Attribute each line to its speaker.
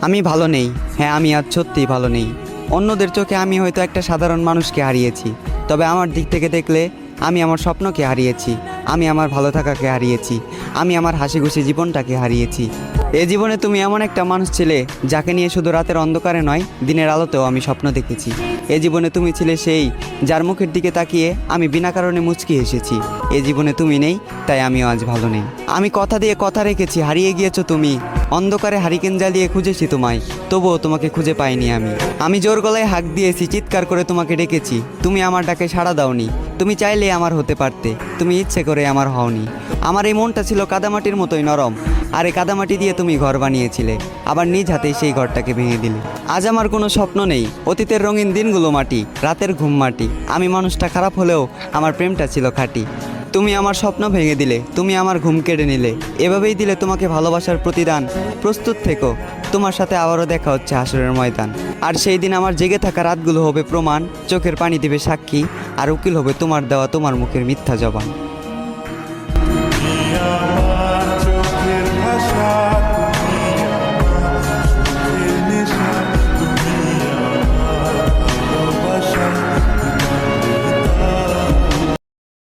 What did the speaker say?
Speaker 1: আমি ভালো নেই। হ্যাঁ, আমি আজ সত্যিই ভালো নেই। অন্যদের চোখে আমি হয়তো একটা সাধারণ মানুষকে হারিয়েছি, তবে আমার দিক থেকে দেখলে আমি আমার স্বপ্নকে হারিয়েছি, আমি আমার ভালো থাকাকে হারিয়েছি, আমি আমার হাসি খুশি জীবনটাকে হারিয়েছি। এ জীবনে তুমি এমন একটা মানুষ ছিলে যাকে নিয়ে শুধু রাতের অন্ধকারে নয়, দিনের আলোতেও আমি স্বপ্ন দেখেছি। এ জীবনে তুমি ছিলে সেই যার মুখের দিকে তাকিয়ে আমি বিনা কারণে মুচকি এসেছি। এ জীবনে তুমি নেই, তাই আমিও আজ ভালো নেই। আমি কথা দিয়ে কথা রেখেছি, হারিয়ে গিয়েছো তুমি। অন্ধকারে হারিকেন জ্বালিয়ে খুঁজেছি তোমায়, তবুও তোমাকে খুঁজে পাইনি আমি জোর গলায় হাঁক দিয়েছি, চিৎকার করে তোমাকে ডেকেছি, তুমি আমার ডাকে সাড়া দাওনি। তুমি চাইলে আমার হতে পারতে, তুমি ইচ্ছে করে আমার হওনি। আমার এই মনটা ছিল কাদামাটির মতোই নরম, আর এই কাদামাটি দিয়ে তুমি ঘর বানিয়েছিলে, আবার নিজ হাতেই সেই ঘরটাকে ভেঙে দিলে। আজ আমার কোনো স্বপ্ন নেই, অতীতের রঙিন দিনগুলো মাটি, রাতের ঘুম মাটি। আমি মানুষটা খারাপ হলেও আমার প্রেমটা ছিল খাঁটি। তুমি আমার স্বপ্ন ভেঙে দিলে, তুমি আমার ঘুম কেড়ে নিলে, এভাবেই দিলে তোমাকে ভালোবাসার প্রতিদান। প্রস্তুত থেকো, তোমার সাথে আবারও দেখা হচ্ছে হাসরের ময়দান। আর সেই দিন আমার জেগে থাকা রাতগুলো হবে প্রমাণ, চোখের পানি দেবে সাক্ষী, আর উকিল হবে তোমার দেওয়া তোমার মুখের মিথ্যা জবান।